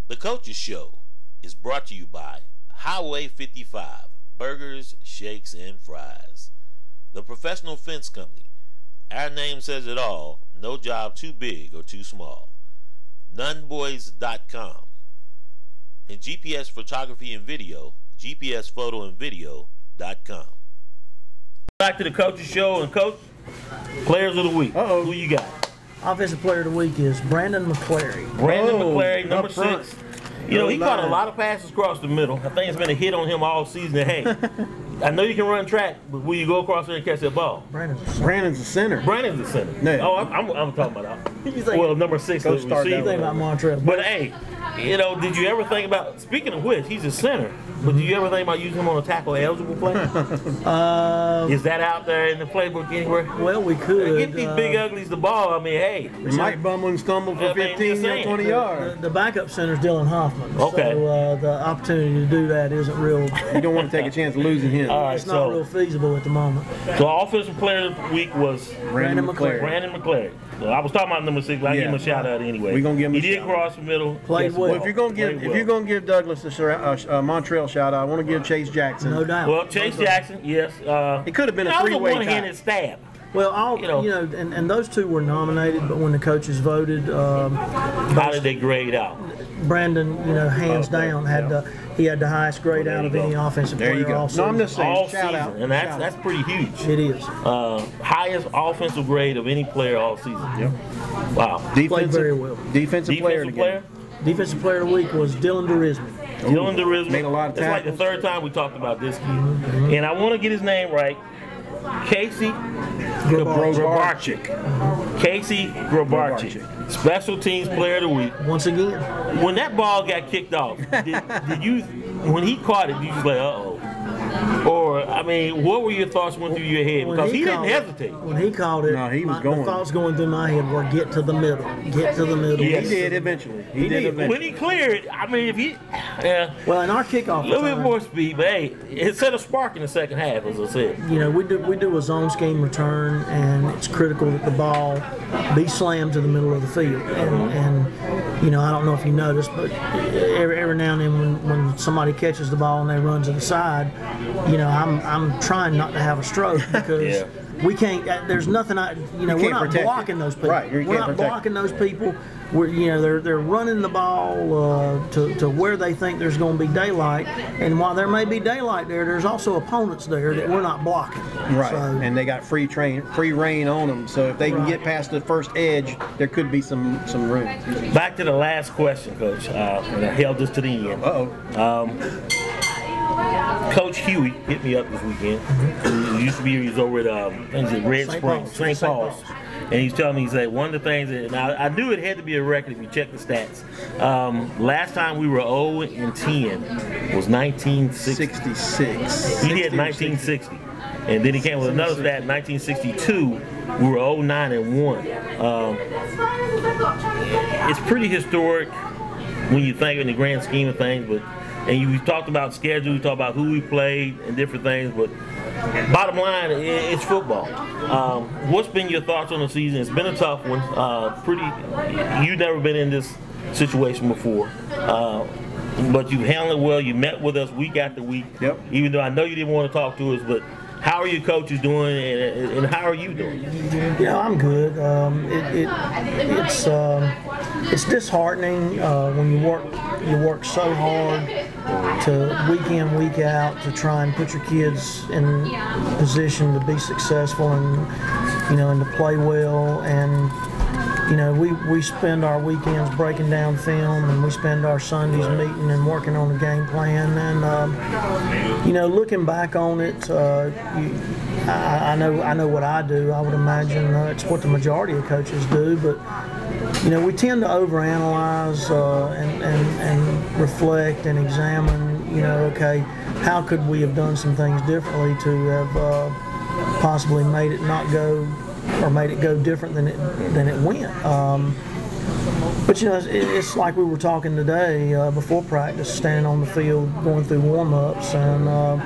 The Coaches Show is brought to you by Highway 55 Burgers, Shakes, and Fries. The Professional Fence Company. Our name says it all. No job too big or too small. Nunboys.com. And GPS Photography and Video, GPSPhotoandVideo.com. Back to the Coaches Show, and Coach, Players of the Week. Who you got? Offensive Player of the Week is Brandon McClary. Brandon McClary, number 6. You know, he caught a lot of passes across the middle. I think it's been a hit on him all season. Hey, I know you can run track, but will you go across there and catch that ball? Brandon's the center. Brandon's the center. No. Oh, I'm talking about that. Well, number 6. Go start that Think about Montrell. But hey, you know, did you ever think about, speaking of which, he's a center, but did you ever think about using him on a tackle eligible play? Is that out there in the playbook anywhere? Well, we could. Get these big uglies the ball. I mean, hey. He might bumble and stumble for 15 or 20 yards. The backup center is Dylan Hoffman. Okay. So the opportunity to do that isn't real. You don't want to take a chance of losing him. All right, It's not real feasible at the moment. So Offensive Player of the Week was Brandon McClary. Brandon McClary. Well, I was talking about number 6, but I give him a shout out anyway. We're gonna give him he a did shout cross the middle. Played well. If you're gonna give Douglas a Montrell shout out, I want to give Chase Jackson. No doubt. Well, Chase Jackson, yes. It could have been a three-way tie. one-handed stab. Well, and those two were nominated, but when the coaches voted, how did they grade out? Brandon, hands down, he had the highest grade out of any offensive player all season. No, I'm just saying, all shout season, out. and that's pretty huge. It is. Highest offensive grade of any player all season. Yep. Wow. Played very well. Defensive player. Defensive Player of the Week was Dylan Derisman. Dylan Derisman. Made a lot of tackles. It's like the 3rd time we talked about this kid. And I want to get his name right. Casey Grabarczyk. Casey Grabarczyk. Special Teams Player of the Week. Once again. When that ball got kicked off, did you, when he caught it, you just like, uh-oh? Or, I mean, what were your thoughts went through your head? Because he didn't hesitate. When he called it, no, he was going. The thoughts going through my head were get to the middle. Get to the middle. Yes. He did eventually. He did eventually. When he cleared, I mean, if he, well, in our kickoff, a little bit more speed, but hey, it set a spark in the second half, as I said. We do a zone scheme return, and it's critical that the ball be slammed to the middle of the field. And I don't know if you noticed, but every now and then when somebody catches the ball and they run to the side, I'm trying not to have a stroke because we can't. There's nothing. We're not blocking those people. Right, we're not blocking those people. They're running the ball to where they think there's going to be daylight, and while there may be daylight there's also opponents there that we're not blocking. Right, so, and they got free reign on them. So if they can get past the first edge, there could be some room. Back to the last question, Coach. And I held this to the end. Coach Huey hit me up this weekend. He used to be, he was over at Red Springs, St. Paul's. And he's telling me, he said, one of the things, and I knew it had to be a record if you check the stats. Last time we were 0-10 was 1966. He did 1960. And then he came with another stat, 1962, we were 0-9-1. It's pretty historic when you think in the grand scheme of things, but we talked about schedule, we talked about who we played and different things, but bottom line, it's football. What's been your thoughts on the season? It's been a tough one. You've never been in this situation before. But you've handled it well. You met with us week after week. Yep. Even though I know you didn't want to talk to us, but how are your coaches doing, and how are you doing? I'm good. It's disheartening when you work so hard to week in, week out to try and put your kids in position to be successful and and to play well. And we spend our weekends breaking down film, and we spend our Sundays meeting and working on the game plan. And looking back on it, I know what I do. I would imagine it's what the majority of coaches do, but we tend to overanalyze and reflect and examine. Okay, how could we have done some things differently to have possibly made it not go, or made it go different than it went. But it's like we were talking today before practice, standing on the field, going through warm-ups, and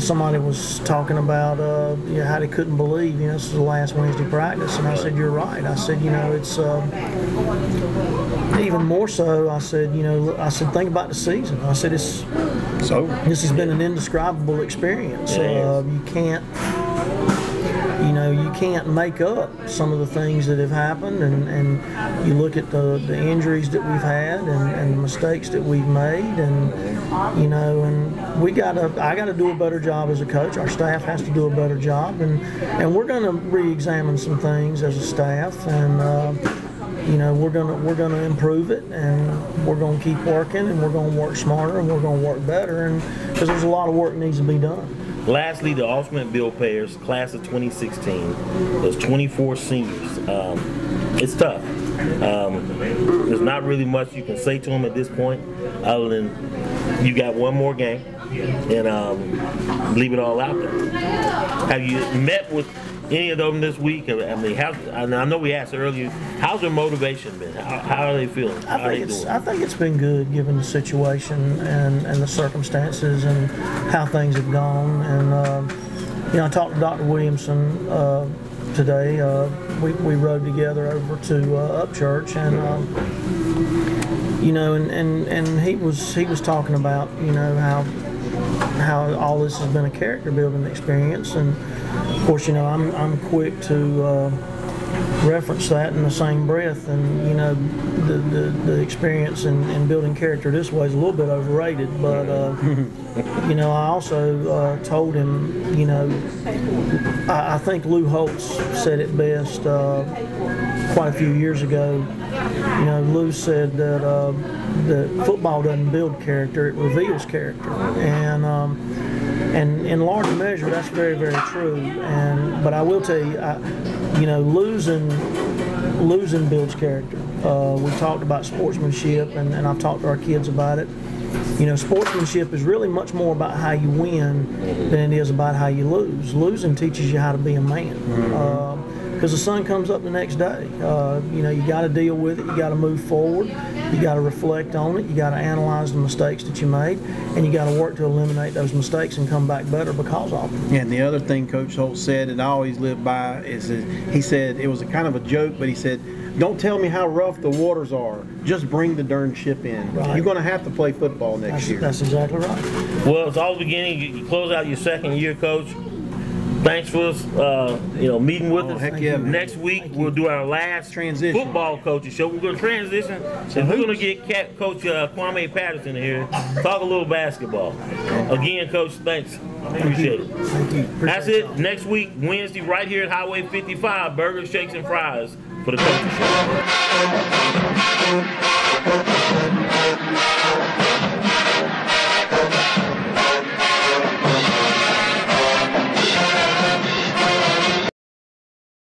somebody was talking about how they couldn't believe this is the last Wednesday practice, and I said, you're right. I said, it's even more so, I said, think about the season. I said, this has been an indescribable experience. You can't make up some of the things that have happened, and you look at the injuries that we've had and the mistakes that we've made, and I got to do a better job as a coach. Our staff has to do a better job, and we're going to re-examine some things as a staff, and we're gonna improve it, and we're gonna keep working, and we're gonna work smarter, and we're gonna work better, and because there's a lot of work needs to be done. Lastly, the ultimate bill payers, class of 2016, those 24 seniors. It's tough. There's not really much you can say to them at this point, other than you got one more game, and leave it all out there. Have you met with any of them this week? I mean, I know we asked earlier, how's their motivation been? How are they feeling? I think it's been good given the situation and the circumstances and how things have gone. And I talked to Dr. Williamson today. We rode together over to Upchurch, and he was talking about how all this has been a character building experience. And of course, I'm quick to reference that in the same breath, and the experience in building character this way is a little bit overrated. But I also told him, I think Lou Holtz said it best quite a few years ago. Lou said that football doesn't build character; it reveals character, and in large measure, that's very, very true. But I will tell you, losing builds character. We talked about sportsmanship, and I've talked to our kids about it. Sportsmanship is really much more about how you win than it is about how you lose. Losing teaches you how to be a man. Because the sun comes up the next day. You got to deal with it. You got to move forward. You got to reflect on it. You got to analyze the mistakes that you made, and you got to work to eliminate those mistakes and come back better because of them. And the other thing Coach Holt said, and I always live by, is that he said, it was a kind of a joke, but he said, "Don't tell me how rough the waters are. Just bring the darn ship in." Right. You're going to have to play football next year. That's exactly right. Well, it's all beginning. You close out your second year, Coach. Thanks for us, meeting with us. Heck yeah, man. Next week we'll do our last transition football coaches show. We're going to transition, and we're going to get Coach Kwame Patterson here, talk a little basketball. Again, Coach, thanks. Appreciate it. Thank you. That's it. Next week, Wednesday, right here at Highway 55, burgers, shakes, and fries for the Coach Show.